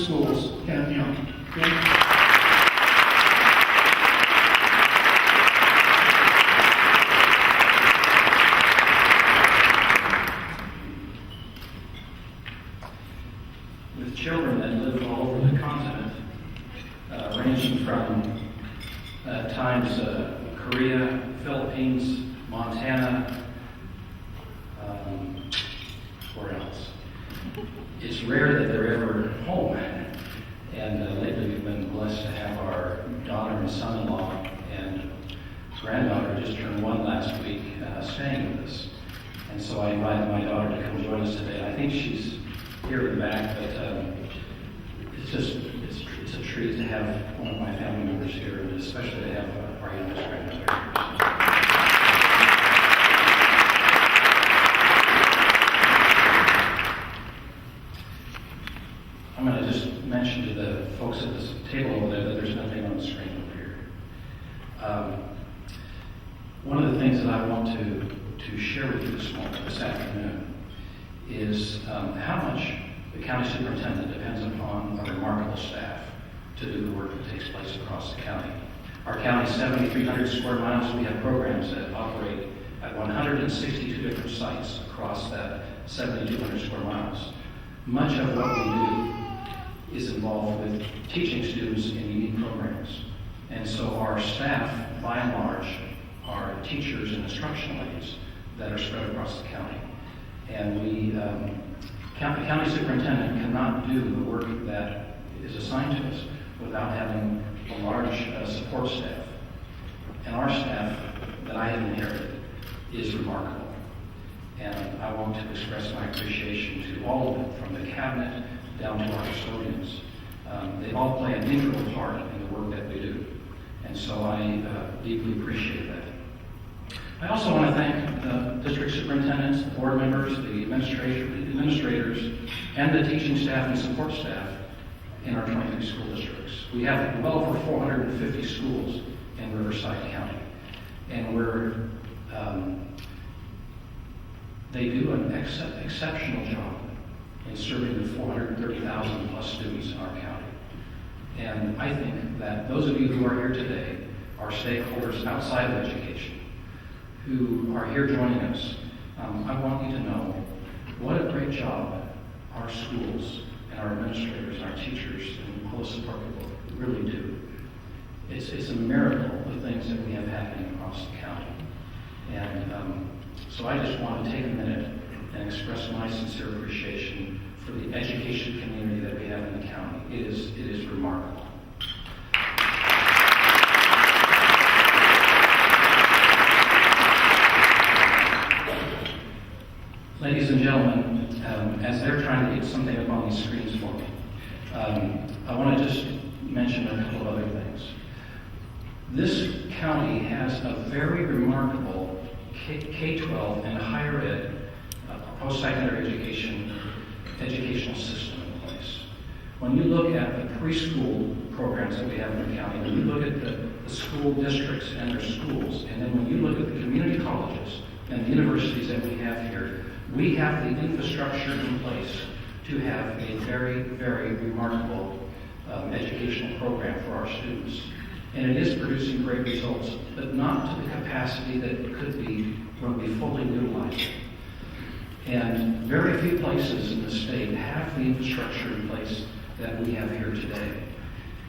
Schools, Kenneth Young. With children that live all over the continent, ranging from times Korea, Philippines, Montana, where else? It's rare that they're ever home. And lately we've been blessed to have our daughter and son-in-law and granddaughter, just turned 1 last week, staying with us. And so I invited my daughter to come join us today. I think she's here in the back, but it's a treat to have one of my family members here, and especially to have our youngest granddaughter here. I'm going to just mention to the folks at this table over there that there's nothing on the screen over here. One of the things that I want to share with you this afternoon is how much the county superintendent depends upon a remarkable staff to do the work that takes place across the county. Our county is 7,300 square miles. We have programs that operate at 162 different sites across that 7,200 square miles. Much of what we do is involved with teaching students in unique programs. And so our staff, by and large, are teachers and instructional aides that are spread across the county. And the county superintendent cannot do the work that is assigned to us without having a large support staff. And our staff that I have inherited is remarkable. And I want to express my appreciation to all of them, from the cabinet down to our custodians. They all play an integral part in the work that we do. And so I deeply appreciate that. I also want to thank the district superintendents, the board members, the administrators, and the teaching staff and support staff in our 23 school districts. We have well over 450 schools in Riverside County. And they do an exceptional job in serving the 430,000 plus students in our county. And I think that those of you who are here today are stakeholders outside of education who are here joining us. I want you to know what a great job our schools and our administrators and our teachers and all the support people really do. It's a miracle, the things that we have happening across the county. And so I just want to take a minute and express my sincere appreciation for the education community that we have in the county. It is remarkable. Ladies and gentlemen, as they're trying to get something up on these screens for me, I want to just mention a couple of other things. This county has a very remarkable K-12 and higher ed, post-secondary educational system in place. When you look at the preschool programs that we have in the county, when you look at the school districts and their schools, and then when you look at the community colleges and the universities that we have here, we have the infrastructure in place to have a very, very remarkable educational program for our students. And it is producing great results, but not to the capacity that it could be when we fully utilize it. And very few places in the state have the infrastructure in place that we have here today.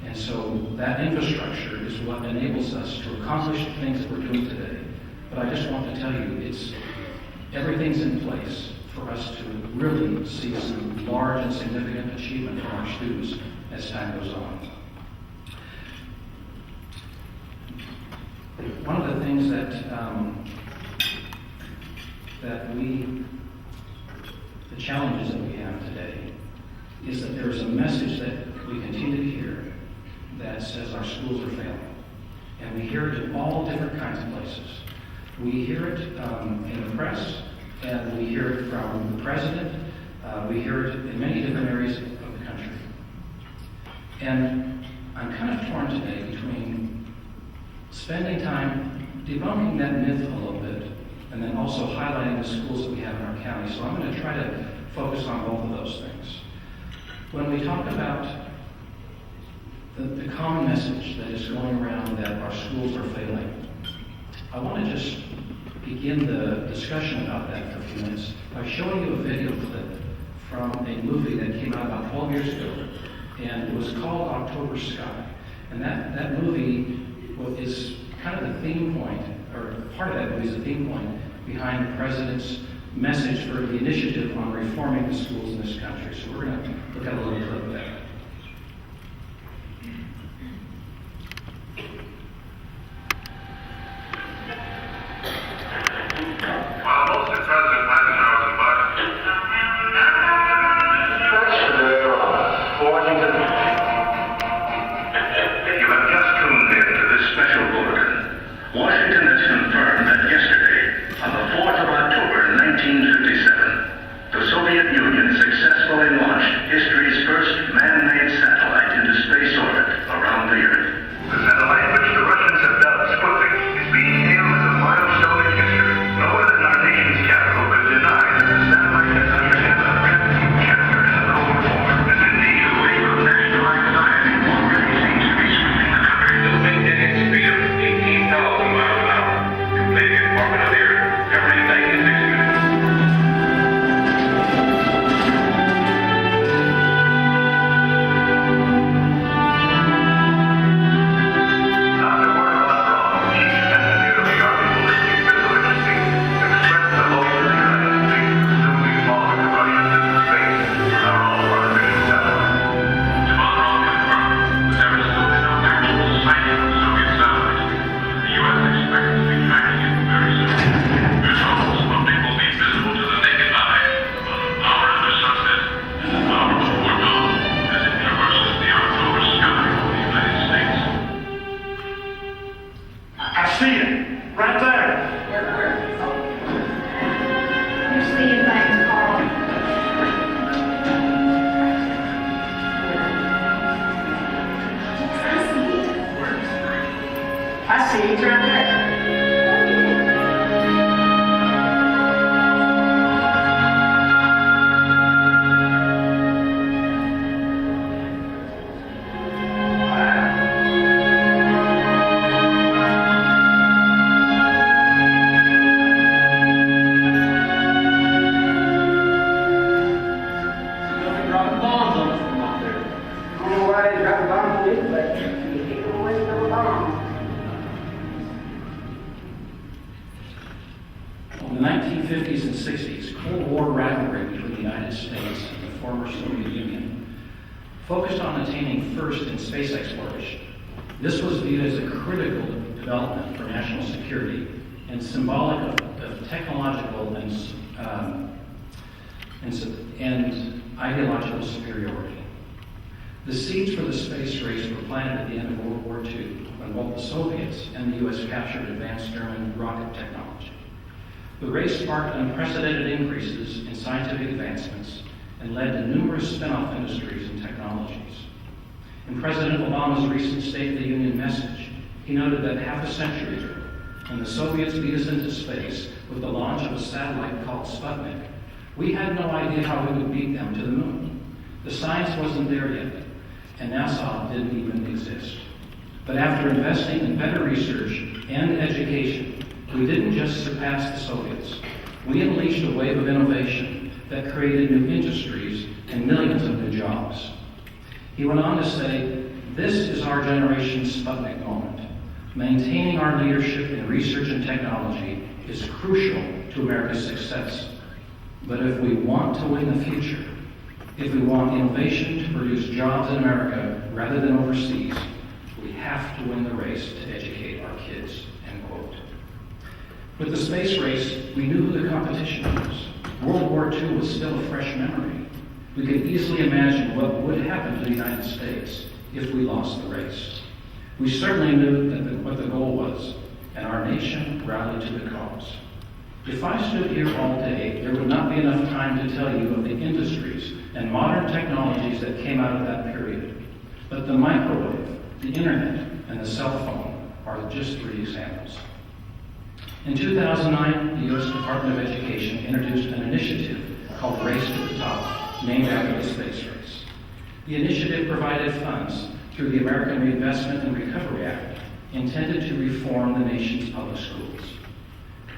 And so that infrastructure is what enables us to accomplish the things that we're doing today. But I just want to tell you, everything's in place for us to really see some large and significant achievement from our students as time goes on. One of the things the challenges that we have today is that there's a message that we continue to hear that says our schools are failing. And we hear it in all different kinds of places. We hear it in the press, and we hear it from the president. We hear it in many different areas of the country. And I'm kind of torn today between spending time debunking that myth a little bit, and then also highlighting the schools that we have in our county. So I'm going to try to focus on both of those things. When we talk about the common message that is going around that our schools are failing. I want to just begin the discussion about that for a few minutes by showing you a video clip from a movie that came out about 12 years ago, and it was called October Sky. And that movie is kind of the theme point, or part of that movie is the theme point behind the President's message for the initiative on reforming the schools in this country. So we're going to look at a little clip of that. Washington has confirmed that yesterday, on the 4th of October, 1957, the Soviet Union successfully launched history's first man-made satellite into space orbit around the Earth. The satellite, which the Russians have dubbed Sputnik, is being hailed as a milestone in history. No one in our nation's capital could deny that the satellite has ushered in a dramatic chapter in the Cold War. As indeed a wave of national anxiety already seems to be sweeping the country. Moving at its speed of 18,000 miles an hour, completing its orbit of the Earth every 96 minutes. In the 1950s and 60s, Cold War rivalry between the United States and the former Soviet Union focused on attaining first in space exploration. This was viewed as a critical development for national security and symbolic of technological and ideological superiority. The seeds for the space race were planted at the end of World War II when both the Soviets and the U.S. captured advanced German rocket technology. The race sparked unprecedented increases in scientific advancements and led to numerous spin-off industries and technologies. In President Obama's recent State of the Union message, he noted that half a century ago, when the Soviets beat us into space with the launch of a satellite called Sputnik, we had no idea how we would beat them to the moon. The science wasn't there yet, and NASA didn't even exist. But after investing in better research and education, we didn't just surpass the Soviets. We unleashed a wave of innovation that created new industries and millions of new jobs. He went on to say, "This is our generation's Sputnik moment. Maintaining our leadership in research and technology is crucial to America's success. But if we want to win the future, if we want innovation to produce jobs in America rather than overseas, we have to win the race to educate our kids," end quote. With the space race, we knew who the competition was. World War II was still a fresh memory. We could easily imagine what would happen to the United States if we lost the race. We certainly knew what the goal was, and our nation rallied to the cause. If I stood here all day, there would not be enough time to tell you of the industries and modern technologies that came out of that period. But the microwave, the internet, and the cell phone are just 3 examples. In 2009, the U.S. Department of Education introduced an initiative called Race to the Top, named after the space race. The initiative provided funds through the American Reinvestment and Recovery Act, intended to reform the nation's public schools.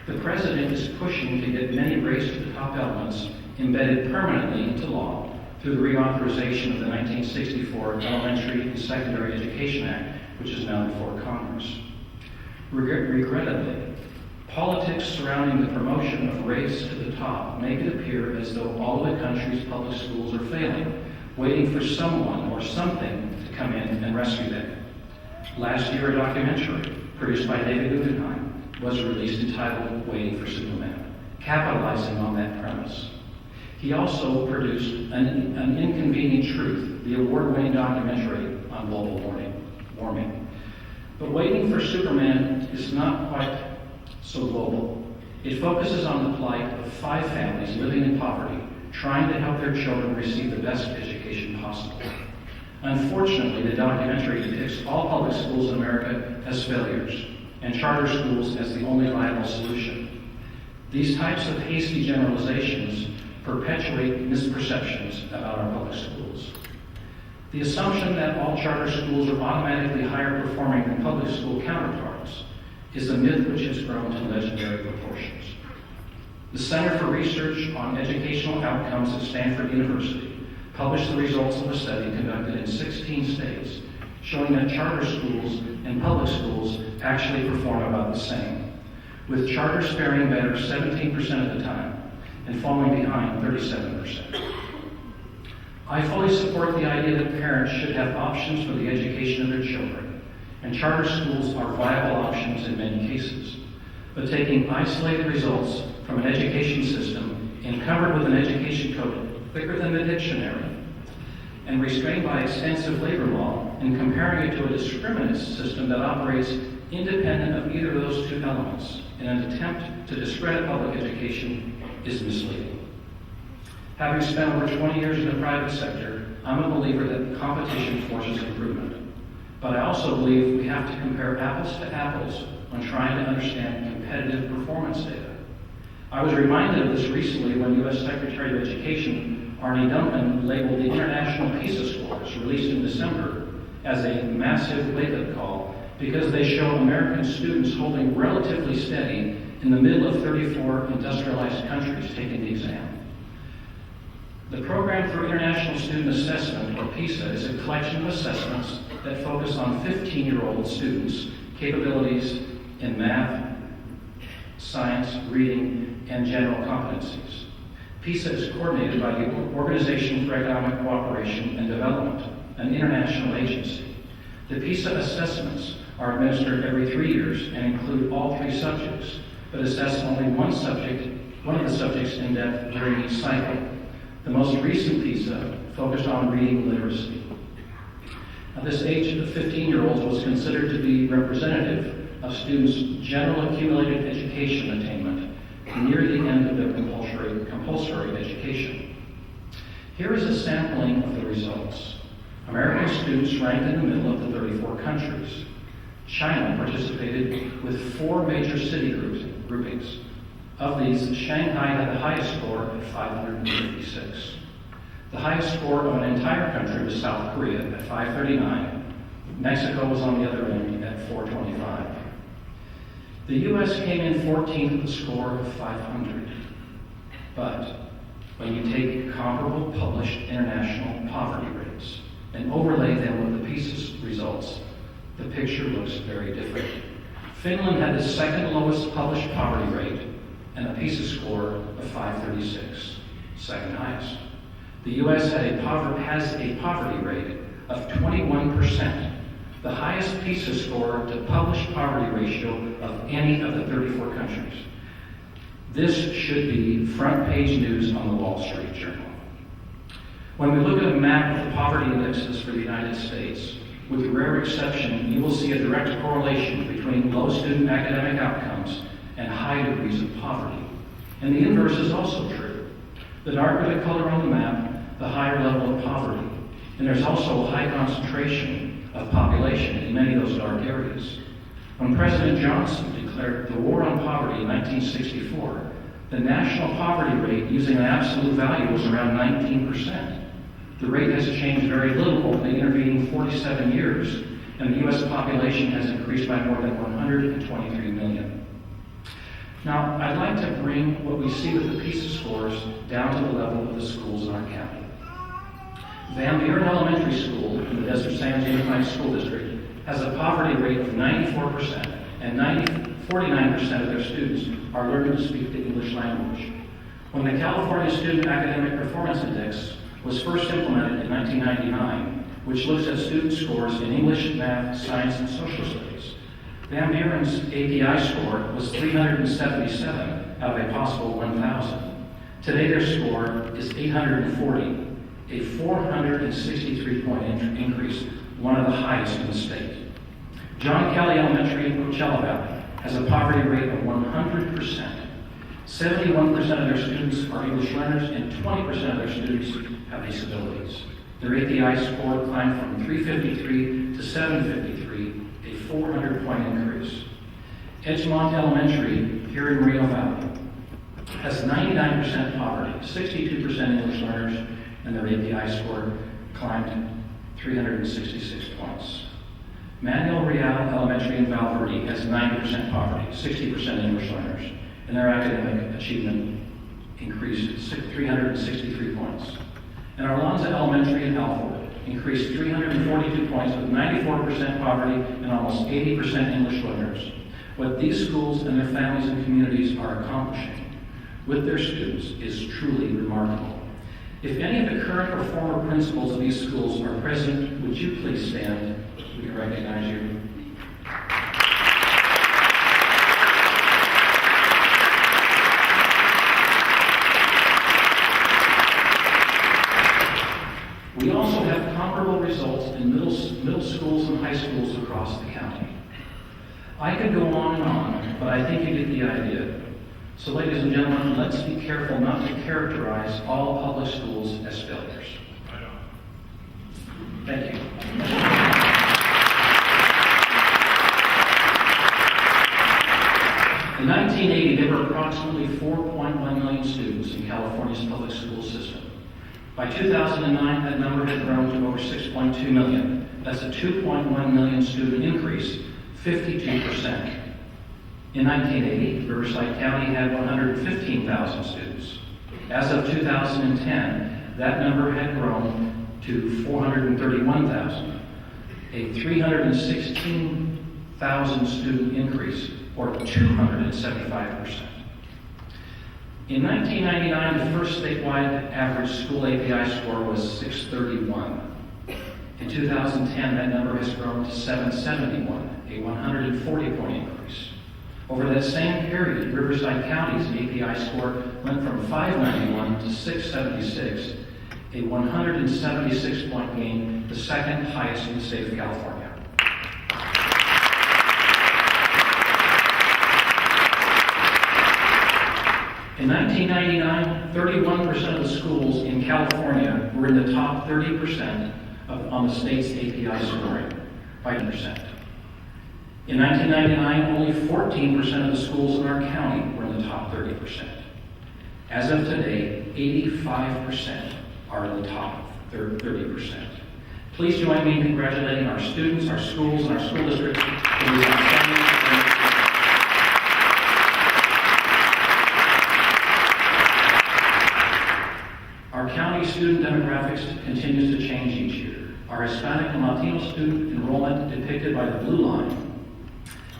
The President is pushing to get many race-to-the-top elements embedded permanently into law through the reauthorization of the 1964 Elementary and Secondary Education Act, which is now before Congress. Regrettably, politics surrounding the promotion of race to the top make it appear as though all of the country's public schools are failing, waiting for someone or something to come in and rescue them. Last year, a documentary produced by David Guggenheim was released entitled Waiting for Superman, capitalizing on that premise. He also produced an Inconvenient Truth, the award-winning documentary on global warming. But Waiting for Superman is not quite so global. It focuses on the plight of 5 families living in poverty, trying to help their children receive the best education possible. Unfortunately, the documentary depicts all public schools in America as failures, and charter schools as the only viable solution. These types of hasty generalizations perpetuate misperceptions about our public schools. The assumption that all charter schools are automatically higher performing than public school counterparts is a myth which has grown to legendary proportions. The Center for Research on Educational Outcomes at Stanford University published the results of a study conducted in 16 states, showing that charter schools and public schools actually perform about the same, with charters faring better 17% of the time and falling behind 37%. I fully support the idea that parents should have options for the education of their children, and charter schools are viable options in many cases. But taking isolated results from an education system encumbered with an education code thicker than the dictionary and restrained by extensive labor law and comparing it to a discriminate system that operates independent of either of those two elements in an attempt to discredit public education is misleading. Having spent over 20 years in the private sector, I'm a believer that competition forces improvement. But I also believe we have to compare apples to apples when trying to understand competitive performance data. I was reminded of this recently when U.S. Secretary of Education Arne Duncan labeled the international PISA scores released in December as a massive wake-up call because they show American students holding relatively steady in the middle of 34 industrialized countries taking the exam. The Program for International Student Assessment, or PISA, is a collection of assessments that focus on 15-year-old students' capabilities in math, science, reading, and general competencies. PISA is coordinated by the Organization for Economic Cooperation and Development, an international agency. The PISA assessments are administered every 3 years and include all 3 subjects, but assess only one of the subjects in depth during each cycle. The most recent PISA focused on reading literacy. Now, this age of 15-year-olds was considered to be representative of students' general accumulated education attainment near the end of their compulsory education. Here is a sampling of the results. American students ranked in the middle of the 34 countries. China participated with 4 major city groupings. Of these, Shanghai had the highest score at 556. The highest score of an entire country was South Korea at 539. Mexico was on the other end at 425. The U.S. came in 14th with a score of 500. But when you take comparable published international poverty rates and overlay them with the PISA results, the picture looks very different. Finland had the second lowest published poverty rate and a PISA score of 536, second highest. The U.S. has a poverty rate of 21%, the highest PISA score to published poverty ratio of any of the 34 countries. This should be front page news on the Wall Street Journal. When we look at a map of the poverty indexes for the United States, with rare exception, you will see a direct correlation between low student academic outcomes and high degrees of poverty. And the inverse is also true. The darker the color on the map, the higher level of poverty. And there's also a high concentration of population in many of those dark areas. When President Johnson declared the war on poverty in 1964, the national poverty rate using an absolute value was around 19%. The rate has changed very little over the intervening 47 years, and the U.S. population has increased by more than 123 million. Now, I'd like to bring what we see with the PISA scores down to the level of the schools in our county. Van Buren Elementary School in the Desert Sands Unified School District has a poverty rate of 94%, and 49% of their students are learning to speak the English language. When the California Student Academic Performance Index was first implemented in 1999, which looks at student scores in English, math, science, and social studies, Van Buren's API score was 377 out of a possible 1,000. Today their score is 840, a 463-point increase, one of the highest in the state. John Kelly Elementary in Coachella Valley has a poverty rate of 100%. 71% of their students are English learners, and 20% of their students have disabilities. Their API score climbed from 353 to 753, a 400-point increase. Edgemont Elementary here in Moreno Valley has 99% poverty, 62% English learners, and their API score climbed 366 points. Manuel Real Elementary in Val Verde has 90% poverty, 60% English learners, and their academic achievement increased 363 points. And Arlanza Elementary in Alford increased 342 points with 94% poverty and almost 80% English learners. What these schools and their families and communities are accomplishing with their students is truly remarkable. If any of the current or former principals of these schools are present, would you please stand? We can recognize you. We also have comparable results in middle schools and high schools across the county. I could go on, but I think you get the idea. So ladies and gentlemen, let's be careful not to characterize all public schools as failures. Thank you. In 1980, there were approximately 4.1 million students in California's public school system. By 2009, that number had grown to over 6.2 million. That's a 2.1 million student increase, 52%. In 1980, Riverside County had 115,000 students. As of 2010, that number had grown to 431,000, a 316,000 student increase, or 275%. In 1999, the first statewide average school API score was 631. In 2010, that number has grown to 771, a 140-point increase. Over that same period, Riverside County's API score went from 591 to 676, a 176-point gain, the second highest in the state of California. In 1999, 31% of the schools in California were in the top 30% on the state's API scoring, 5%. In 1999, only 14% of the schools in our county were in the top 30%. As of today, 85% are in the top 30%. Please join me in congratulating our students, our schools, and our school districts for these outstanding performances. Our county student demographics continues to change each year. Our Hispanic and Latino student enrollment, depicted by the blue line,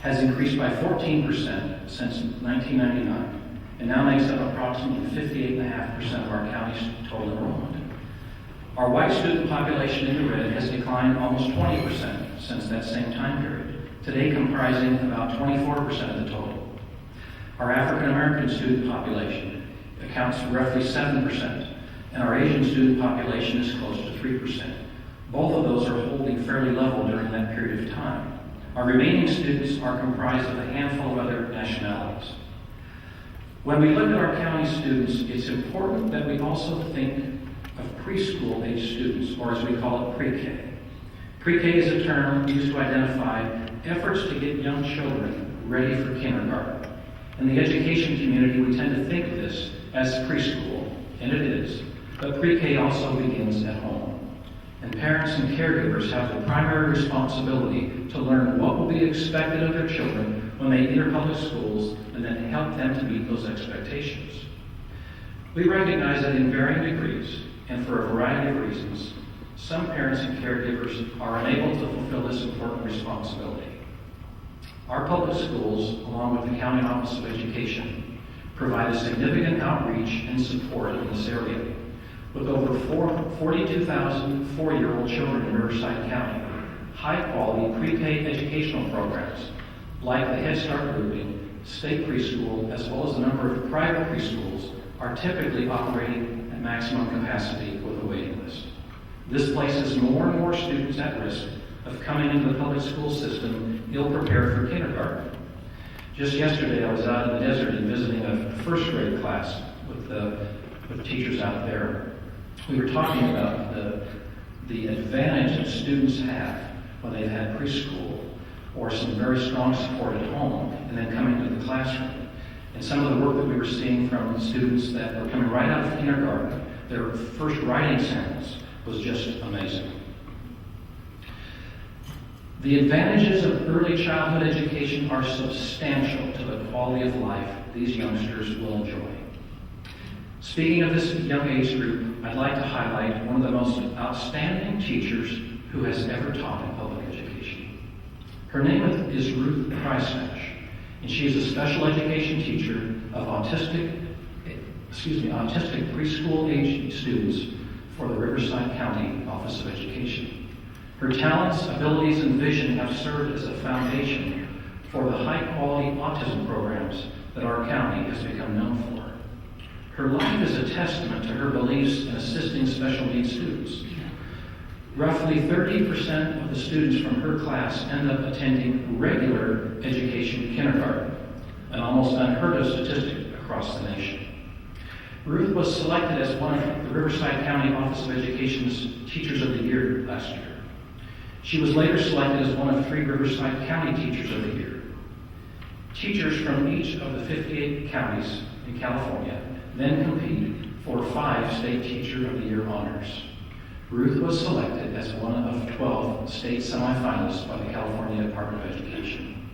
has increased by 14% since 1999, and now makes up approximately 58.5% of our county's total enrollment. Our white student population in the red has declined almost 20% since that same time period, today comprising about 24% of the total. Our African American student population accounts for roughly 7%, and our Asian student population is close to 3%. Both of those are holding fairly level during that period of time. Our remaining students are comprised of a handful of other nationalities. When we look at our county students, it's important that we also think of preschool age students, or as we call it, pre-K. Pre-K is a term used to identify efforts to get young children ready for kindergarten. In the education community, we tend to think of this as preschool, and it is. But pre-K also begins at home. And parents and caregivers have the primary responsibility to learn what will be expected of their children when they enter public schools and then help them to meet those expectations. We recognize that in varying degrees and for a variety of reasons, some parents and caregivers are unable to fulfill this important responsibility. Our public schools, along with the County Office of Education, provide a significant outreach and support in this area. With over 42,000 four-year-old children in Riverside County, high-quality pre-K educational programs like the Head Start grouping, state preschool, as well as a number of private preschools are typically operating at maximum capacity with a waiting list. This places more and more students at risk of coming into the public school system ill-prepared for kindergarten. Just yesterday, I was out in the desert and visiting a first grade class with teachers out there. We were talking about the advantage that students have when they've had preschool or some very strong support at home and then coming to the classroom. And some of the work that we were seeing from students that were coming right out of kindergarten, their first writing samples was just amazing. The advantages of early childhood education are substantial to the quality of life these youngsters will enjoy. Speaking of this young age group, I'd like to highlight one of the most outstanding teachers who has ever taught in public education. Her name is Ruth Pricematch, and she is a special education teacher of autistic preschool age students for the Riverside County Office of Education. Her talents, abilities, and vision have served as a foundation for the high-quality autism programs that our county has become known for. Her life is a testament to her beliefs in assisting special needs students. Roughly 30% of the students from her class end up attending regular education kindergarten, an almost unheard of statistic across the nation. Ruth was selected as one of the Riverside County Office of Education's Teachers of the Year last year. She was later selected as one of 3 Riverside County Teachers of the Year. Teachers from each of the 58 counties in California then compete for 5 State Teacher of the Year honors. Ruth was selected as one of 12 state semifinalists by the California Department of Education.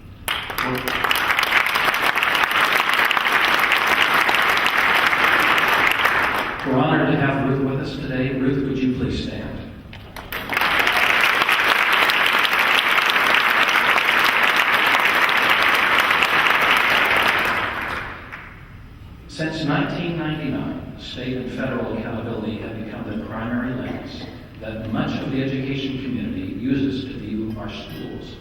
We're honored to have Ruth with us today. Ruth, would you please stand? Since 1999, state and federal accountability have become the primary lens that much of the education community uses to view our schools.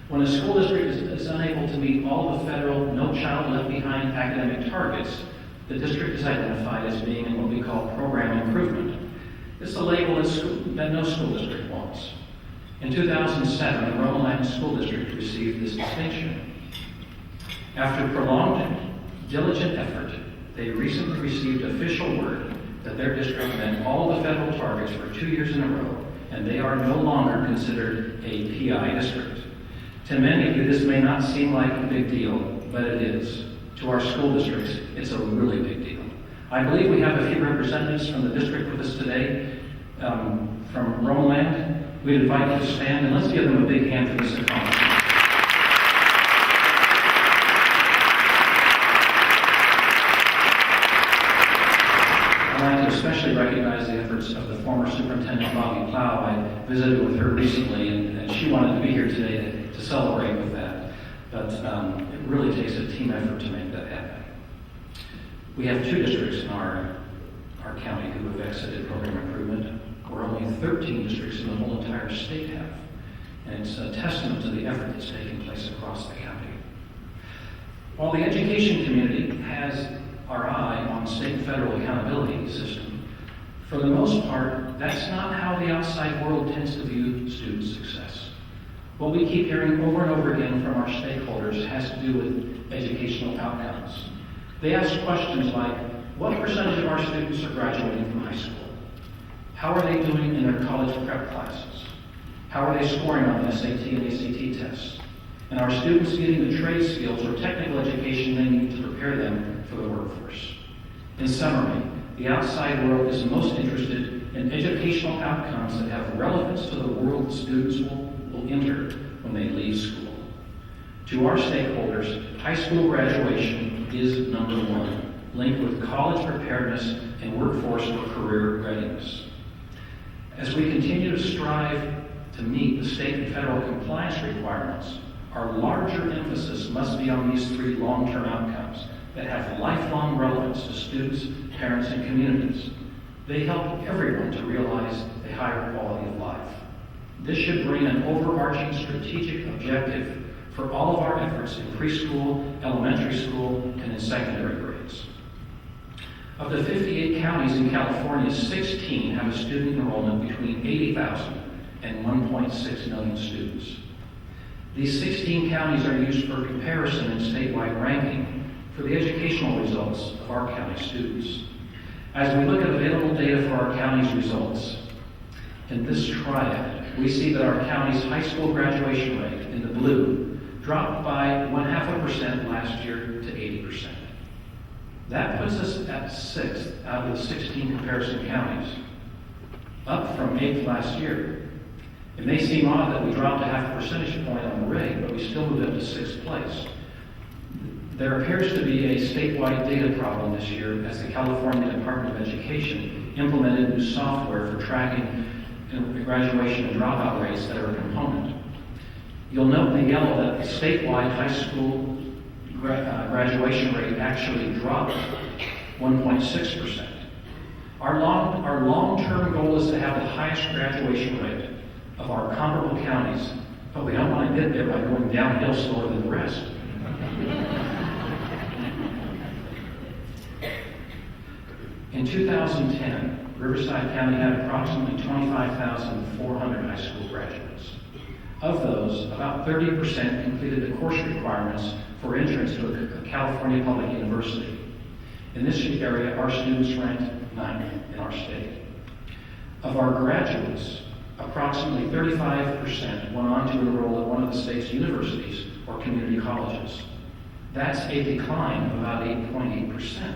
When a school district is unable to meet all the federal No Child Left Behind academic targets, the district is identified as being in what we call program improvement. It's a label that no school district wants. In 2007, the Romeland School District received this distinction. After prolonged, diligent effort, they recently received official word that their district met all the federal targets for 2 years in a row, and they are no longer considered a PI district. To many of you, this may not seem like a big deal, but it is. To our school districts, it's a really big deal. I believe we have a few representatives from the district with us today. From Romeland, we'd invite you to stand, and let's give them a big hand for this accomplishment. I'd like to especially recognize the efforts of the former Superintendent Bobby Plow. I visited with her recently, and she wanted to be here today to celebrate with that. But it really takes a team effort to make that happen. We have 2 districts in our county who have exited program improvement, where only 13 districts in the whole entire state have. And it's a testament to the effort that's taking place across the county. While the education community has our eye on state and federal accountability system, for the most part, that's not how the outside world tends to view student success. What we keep hearing over and over again from our stakeholders has to do with educational outcomes. They ask questions like, what percentage of our students are graduating from high school? How are they doing in their college prep classes? How are they scoring on the SAT and ACT tests? And are students getting the trade skills or technical education they need to prepare them for the workforce? In summary, the outside world is most interested in educational outcomes that have relevance to the world students will enter when they leave school. To our stakeholders, high school graduation is number one, linked with college preparedness and workforce or career readiness. As we continue to strive to meet the state and federal compliance requirements, our larger emphasis must be on these three long-term outcomes that have lifelong relevance to students, parents, and communities. They help everyone to realize a higher quality of life. This should bring an overarching strategic objective for all of our efforts in preschool, elementary school, and in secondary grades. Of the 58 counties in California, 16 have a student enrollment between 80,000 and 1.6 million students. These 16 counties are used for comparison in statewide ranking for the educational results of our county students. As we look at available data for our county's results, in this triad, we see that our county's high school graduation rate, in the blue, dropped by 0.5% last year to 80%. That puts us at 6th out of the 16 comparison counties, up from 8th last year. It may seem odd that we dropped a 0.5 percentage point on the rate, but we still moved up to 6th place. There appears to be a statewide data problem this year as the California Department of Education implemented new software for tracking graduation and dropout rates that are a component. You'll note in the yellow that the statewide high school graduation rate actually dropped 1.6%. Our long-term goal is to have the highest graduation rate of our comparable counties, but we don't want to get there by going downhill slower than the rest. In 2010, Riverside County had approximately 25,400 high school graduates. Of those, about 30% completed the course requirements for entrance to a California public university. In this area, our students ranked 9th in our state. Of our graduates, approximately 35% went on to enroll at one of the state's universities or community colleges. That's a decline of about 8.8%.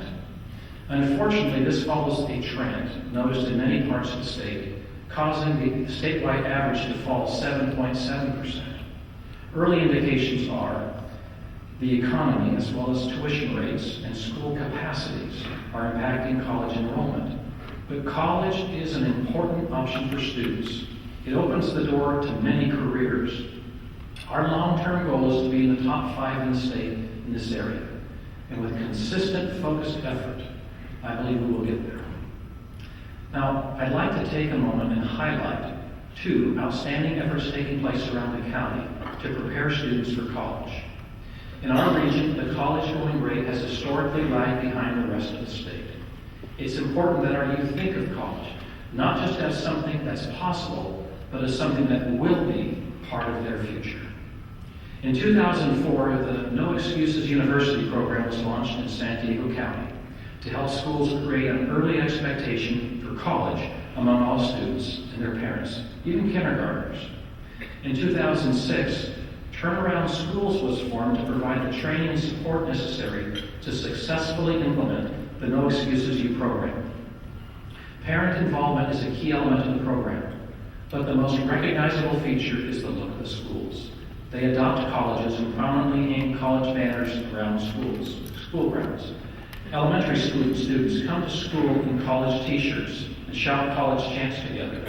Unfortunately, this follows a trend noticed in many parts of the state, causing the statewide average to fall 7.7%. Early indications are the economy, as well as tuition rates and school capacities, are impacting college enrollment. But college is an important option for students. It opens the door to many careers. Our long-term goal is to be in the top 5 in the state in this area. And with consistent, focused effort, I believe we will get there. Now, I'd like to take a moment and highlight 2 outstanding efforts taking place around the county to prepare students for college. In our region, the college-going rate has historically lagged behind the rest of the state. It's important that our youth think of college, not just as something that's possible, but as something that will be part of their future. In 2004, the No Excuses University program was launched in San Diego County to help schools create an early expectation for college among all students and their parents, even kindergartners. In 2006, Turnaround Schools was formed to provide the training and support necessary to successfully implement the No Excuses U program. Parent involvement is a key element of the program, but the most recognizable feature is the look of the schools. They adopt colleges and prominently hang college banners around school grounds. Elementary school students come to school in college t-shirts and shout college chants together.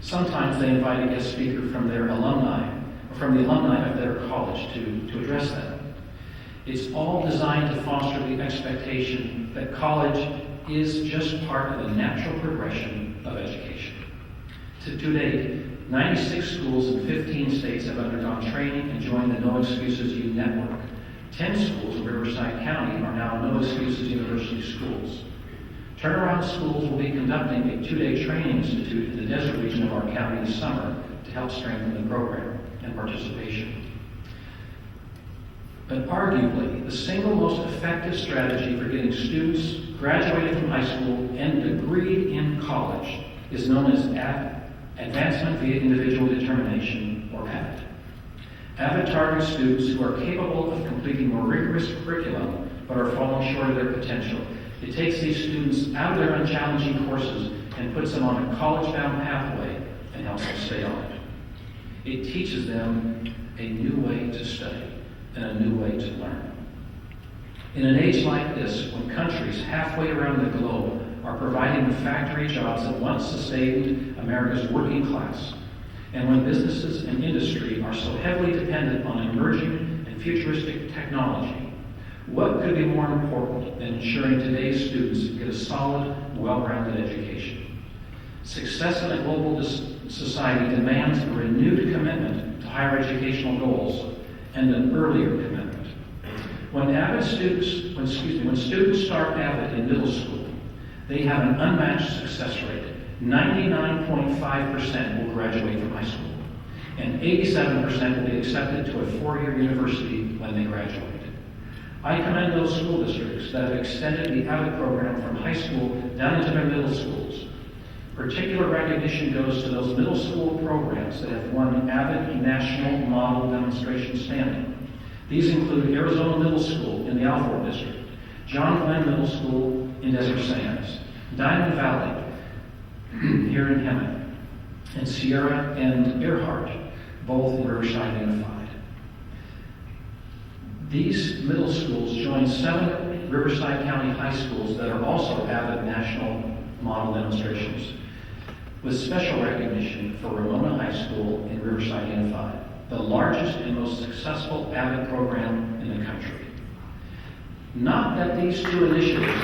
Sometimes they invite a guest speaker from their alumni, or from the alumni of their college to address them. It's all designed to foster the expectation that college is just part of the natural progression of education. To date, 96 schools in 15 states have undergone training and joined the No Excuses U network. 10 schools in Riverside County are now No Excuses University schools. Turnaround Schools will be conducting a 2-day training institute in the desert region of our county this summer to help strengthen the program and participation. But arguably, the single most effective strategy for getting students graduating from high school and degreed in college is known as Advancement via Individual Determination, or AVID. AVID targets students who are capable of completing more rigorous curriculum but are falling short of their potential. It takes these students out of their unchallenging courses and puts them on a college-bound pathway and helps them stay on it. It teaches them a new way to study and a new way to learn. In an age like this, when countries halfway around the globe are providing the factory jobs that once sustained America's working class, and when businesses and industry are so heavily dependent on emerging and futuristic technology, what could be more important than ensuring today's students get a solid, well-rounded education? Success in a global society demands a renewed commitment to higher educational goals and an earlier commitment. When students start Avid in middle school, they have an unmatched success rate. 99.5% will graduate from high school, and 87% will be accepted to a four-year university when they graduate. I commend those school districts that have extended the Avid program from high school down into their middle schools. Particular recognition goes to those middle school programs that have won Avid National Model Demonstration standing. These include Arizona Middle School in the Alford District, John Glenn Middle School in Desert Sands, Diamond Valley here in Hemet, and Sierra and Earhart, both in Riverside Unified. These middle schools join 7 Riverside County high schools that are also Avid National Model Demonstrations, with special recognition for Ramona High School in Riverside Unified, the largest and most successful Avid program in the country. Not that these two initiatives,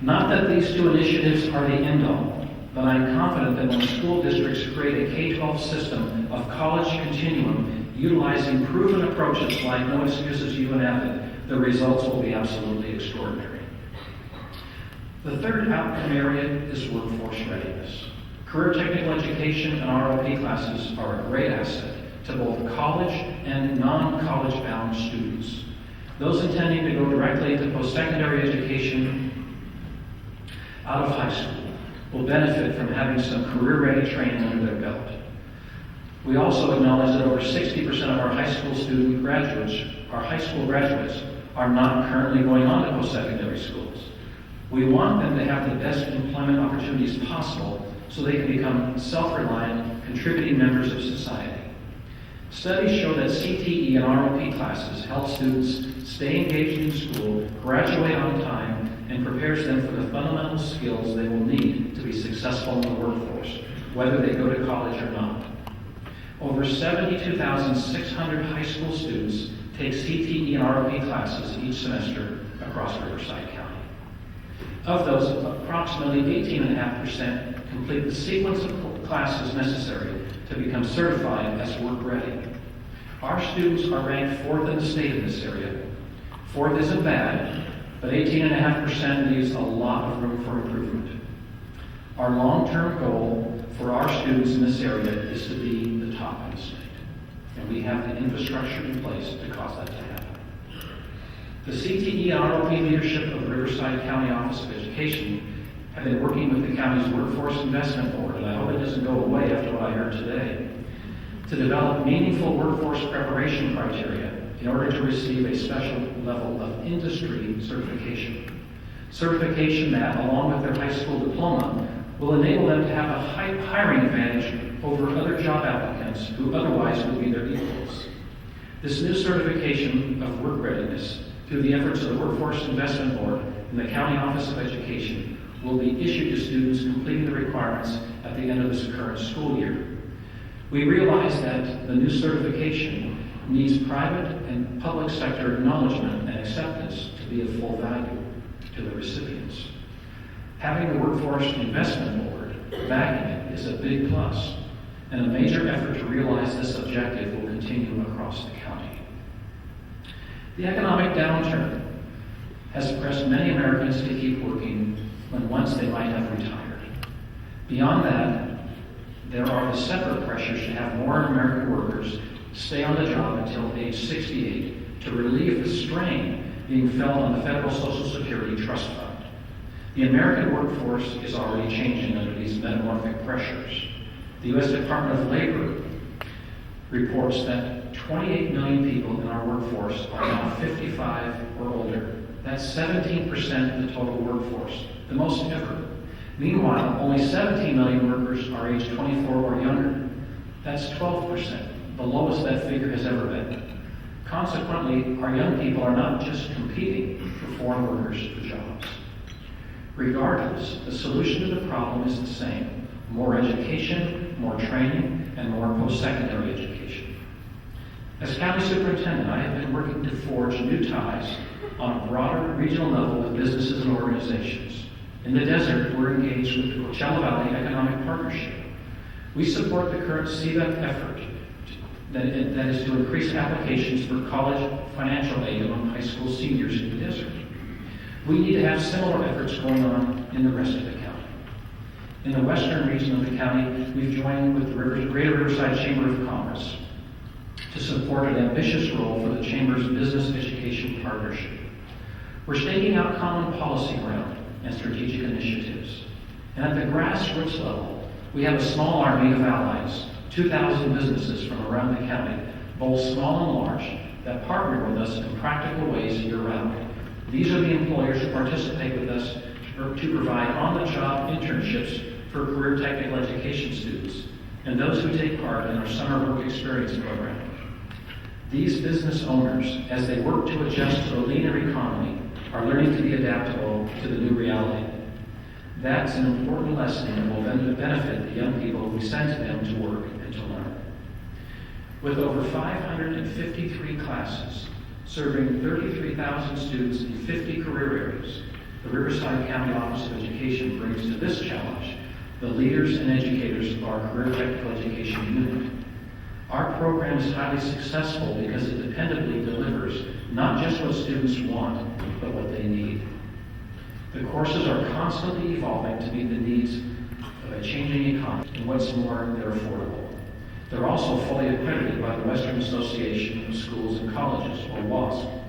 not that these two initiatives are the end-all, but I'm confident that when school districts create a K-12 system of college continuum utilizing proven approaches like No Excuses U and Avid, the results will be absolutely extraordinary. The third outcome area is workforce readiness. Career technical education and ROP classes are a great asset to both college and non-college bound students. Those intending to go directly into post-secondary education out of high school will benefit from having some career-ready training under their belt. We also acknowledge that over 60% of our high school graduates are not currently going on to post-secondary schools. We want them to have the best employment opportunities possible so they can become self-reliant, contributing members of society. Studies show that CTE and ROP classes help students stay engaged in school, graduate on time, and prepares them for the fundamental skills they will need to be successful in the workforce, whether they go to college or not. Over 72,600 high school students take CTE and ROP classes each semester across Riverside County. Of those, approximately 18.5% complete the sequence of classes necessary to become certified as work-ready. Our students are ranked 4th in the state in this area. 4th isn't bad, but 18.5% leaves a lot of room for improvement. Our long-term goal for our students in this area is to be the top in the state, and we have the infrastructure in place to cause that to happen. The CTE and ROP leadership of the Riverside County Office of Education have been working with the county's Workforce Investment Board, and I hope it doesn't go away after what I heard today, to develop meaningful workforce preparation criteria in order to receive a special level of industry certification. Certification that, along with their high school diploma, will enable them to have a hiring advantage over other job applicants who otherwise would be their equals. This new certification of work readiness, through the efforts of the Workforce Investment Board and the County Office of Education, will be issued to students completing the requirements at the end of this current school year. We realize that the new certification needs private and public sector acknowledgement and acceptance to be of full value to the recipients. Having the Workforce Investment Board backing it is a big plus, and a major effort to realize this objective will continue across the county. The economic downturn has pressed many Americans to keep working when once they might have retired. Beyond that, there are the separate pressures to have more American workers stay on the job until age 68 to relieve the strain being felt on the Federal Social Security Trust Fund. The American workforce is already changing under these metamorphic pressures. The U.S. Department of Labor reports that 28 million people in our workforce are now 55 or older. That's 17% of the total workforce, the most ever. Meanwhile, only 17 million workers are age 24 or younger. That's 12%, the lowest that figure has ever been. Consequently, our young people are not just competing for foreign workers for jobs. Regardless, the solution to the problem is the same: more education, more training, and more post-secondary education. As County Superintendent, I have been working to forge new ties on a broader regional level with businesses and organizations. In the desert, we're engaged with the Coachella Valley Economic Partnership. We support the current CVEP effort that is to increase applications for college financial aid among high school seniors in the desert. We need to have similar efforts going on in the rest of the county. In the western region of the county, we've joined with the Greater Riverside Chamber of Commerce to support an ambitious role for the Chamber's Business Education Partnership. We're staking out common policy ground and strategic initiatives. And at the grassroots level, we have a small army of allies, 2,000 businesses from around the county, both small and large, that partner with us in practical ways year-round. These are the employers who participate with us to provide on-the-job internships for career technical education students, and those who take part in our summer work experience program. These business owners, as they work to adjust to a leaner economy, are learning to be adaptable to the new reality. That's an important lesson that will benefit the young people we send to them to work and to learn. With over 553 classes, serving 33,000 students in 50 career areas, the Riverside County Office of Education brings to this challenge the leaders and educators of our career technical education unit. Our program is highly successful because it dependably delivers not just what students want, but what they need. The courses are constantly evolving to meet the needs of a changing economy, and what's more, they're affordable. They're also fully accredited by the Western Association of Schools and Colleges, or WASC.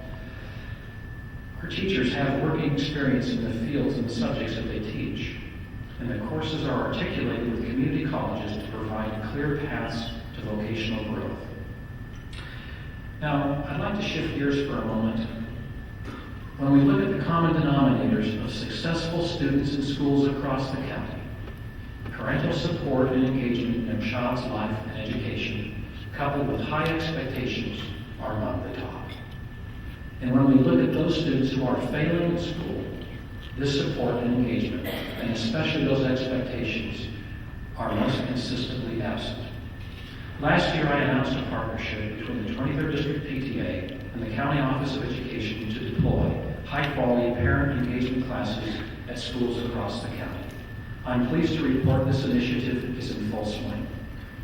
Our teachers have working experience in the fields and the subjects that they teach, and the courses are articulated with community colleges to provide clear paths to vocational growth. Now, I'd like to shift gears for a moment. When we look at the common denominators of successful students in schools across the county, parental support and engagement in a child's life and education, coupled with high expectations, are among the top. And when we look at those students who are failing in school, this support and engagement, and especially those expectations, are most consistently absent. Last year, I announced a partnership between the 23rd District PTA and the County Office of Education to deploy high-quality parent engagement classes at schools across the county. I'm pleased to report this initiative is in full swing.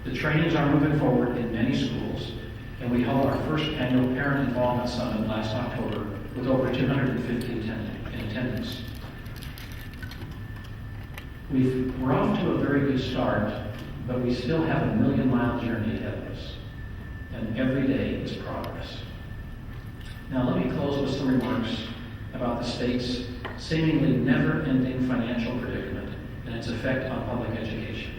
The trainings are moving forward in many schools, and we held our first annual Parent Involvement Summit last October with over 250 in attendance. We're off to a very good start, but we still have a million-mile journey ahead of us, and every day is progress. Now let me close with some remarks about the state's seemingly never-ending financial predicament and its effect on public education.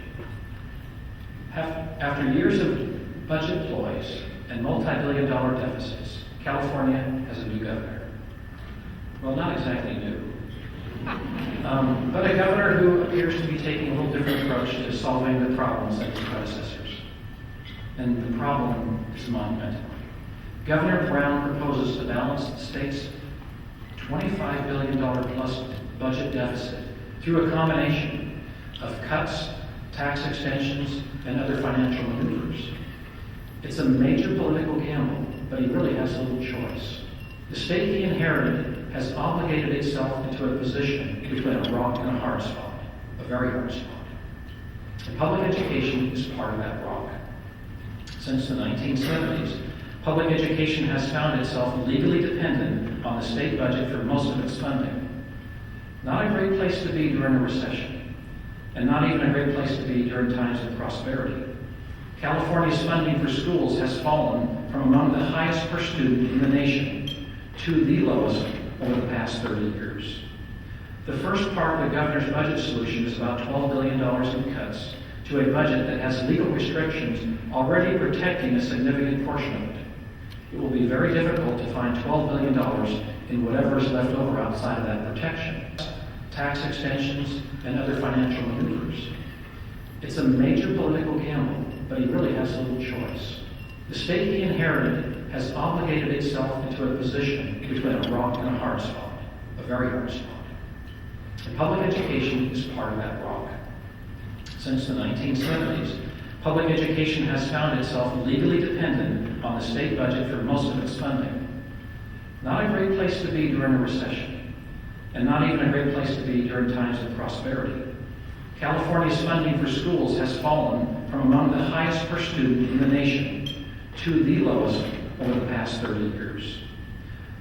After years of budget ploys and multi-billion-dollar deficits, California has a new governor. Well, not exactly new. But a governor who appears to be taking a little different approach to solving the problems than his predecessors. And the problem is monumental. Governor Brown proposes to balance the state's $25 billion plus budget deficit through a combination of cuts, tax extensions, and other financial maneuvers. It's a major political gamble, but he really has little choice. The state he inherited has obligated itself into a position between a rock and a hard spot, a very hard spot. And public education is part of that rock. Since the 1970s, public education has found itself legally dependent on the state budget for most of its funding. Not a great place to be during a recession, and not even a great place to be during times of prosperity. California's funding for schools has fallen from among the highest per student in the nation to the lowest over the past 30 years. The first part of the governor's budget solution is about $12 billion in cuts to a budget that has legal restrictions already protecting a significant portion of it. It will be very difficult to find $12 billion in whatever is left over outside of that protection. Tax extensions and other financial maneuvers. It's a major political gamble, but he really has little choice. The state he inherited has obligated itself into a position between a rock and a hard spot, a very hard spot. And public education is part of that rock. Since the 1970s, public education has found itself legally dependent on the state budget for most of its funding. Not a great place to be during a recession, and not even a great place to be during times of prosperity. California's funding for schools has fallen from among the highest per student in the nation to the lowest over the past 30 years.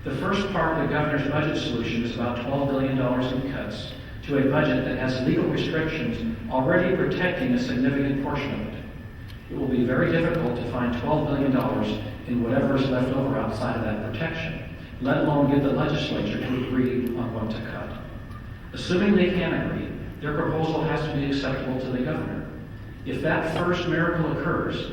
The first part of the governor's budget solution is about $12 billion in cuts to a budget that has legal restrictions already protecting a significant portion of it. It will be very difficult to find $12 billion in whatever is left over outside of that protection, let alone get the legislature to agree on what to cut. Assuming they can agree, their proposal has to be acceptable to the governor. If that first miracle occurs,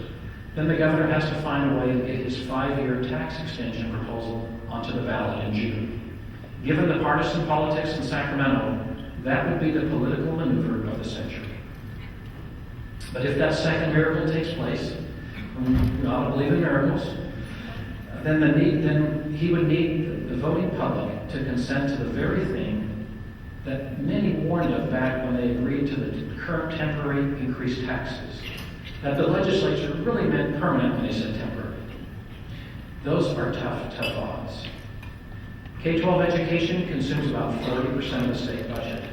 then the governor has to find a way to get his 5-year tax extension proposal onto the ballot in June. Given the partisan politics in Sacramento, that would be the political maneuver of the century. But if that second miracle takes place, we ought to believe in miracles, then he would need the voting public to consent to the very thing that many warned of back when they agreed to the current temporary increased taxes, that the legislature really meant permanent when they said temporary. Those are tough odds. K-12 education consumes about 40% of the state budget.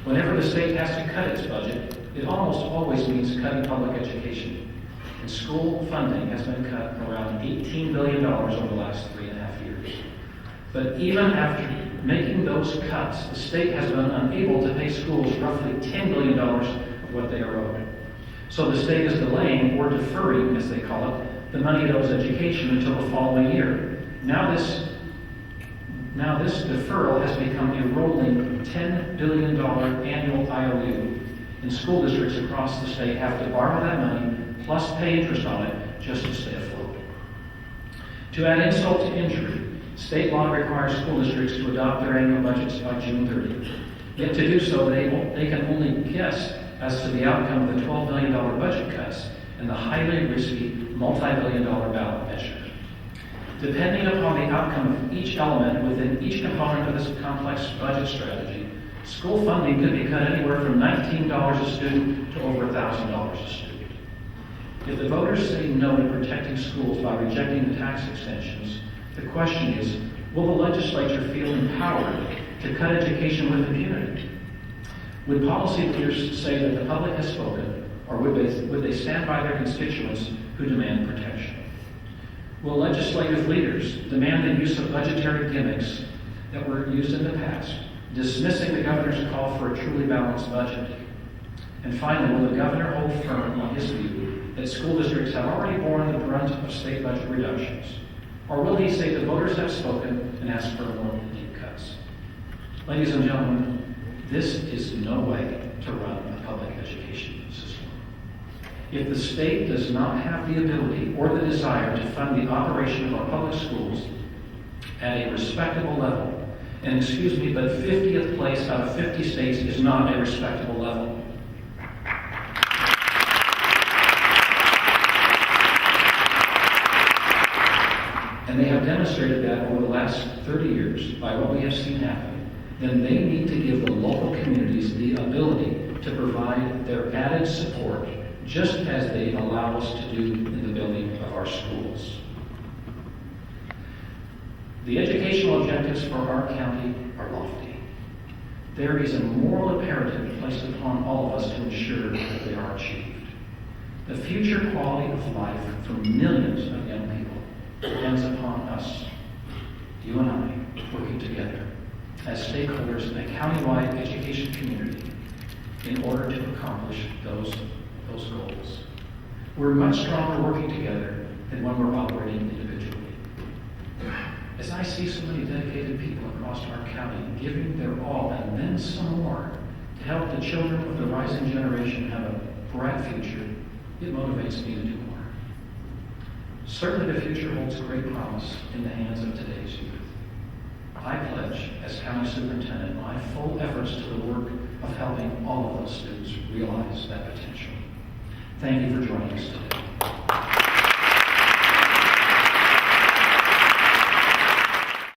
Whenever the state has to cut its budget, it almost always means cutting public education. And school funding has been cut around $18 billion over the last 3.5 years. But even after making those cuts, the state has been unable to pay schools roughly $10 billion of what they are owed. So the state is delaying, or deferring, as they call it, the money it owes education until the following year. Now this deferral has become a rolling $10 billion annual IOU, and school districts across the state have to borrow that money plus pay interest on it just to stay afloat. To add insult to injury, state law requires school districts to adopt their annual budgets by June 30th. Yet to do so, they can only guess as to the outcome of the $12 billion budget cuts and the highly risky multi-billion-dollar ballot measure. Depending upon the outcome of each element within each component of this complex budget strategy, school funding could be cut anywhere from $19 a student to over $1,000 a student. If the voters say no to protecting schools by rejecting the tax extensions, the question is, will the legislature feel empowered to cut education with impunity? Would policy leaders say that the public has spoken, or would they stand by their constituents who demand protection? Will legislative leaders demand the use of budgetary gimmicks that were used in the past, dismissing the governor's call for a truly balanced budget? And finally, will the governor hold firm on his view that school districts have already borne the brunt of state budget reductions? Or will he say the voters have spoken and ask for more deep cuts? Ladies and gentlemen, this is no way to run a public education system. If the state does not have the ability or the desire to fund the operation of our public schools at a respectable level, and excuse me, but 50th place out of 50 states is not a respectable level. And they have demonstrated that over the last 30 years by what we have seen happen, then they need to give the local communities the ability to provide their added support, just as they allow us to do in the building of our schools. The educational objectives for our county are lofty. There is a moral imperative placed upon all of us to ensure that they are achieved. The future quality of life for millions of young people depends upon us, you and I, working together as stakeholders in a countywide education community in order to accomplish those goals. We're much stronger working together than when we're operating individually. As I see so many dedicated people across our county giving their all and then some more to help the children of the rising generation have a bright future, it motivates me to do more. Certainly the future holds great promise in the hands of today's youth. I pledge, as County Superintendent, my full efforts to the work of helping all of those students realize that potential. Thank you for joining us today.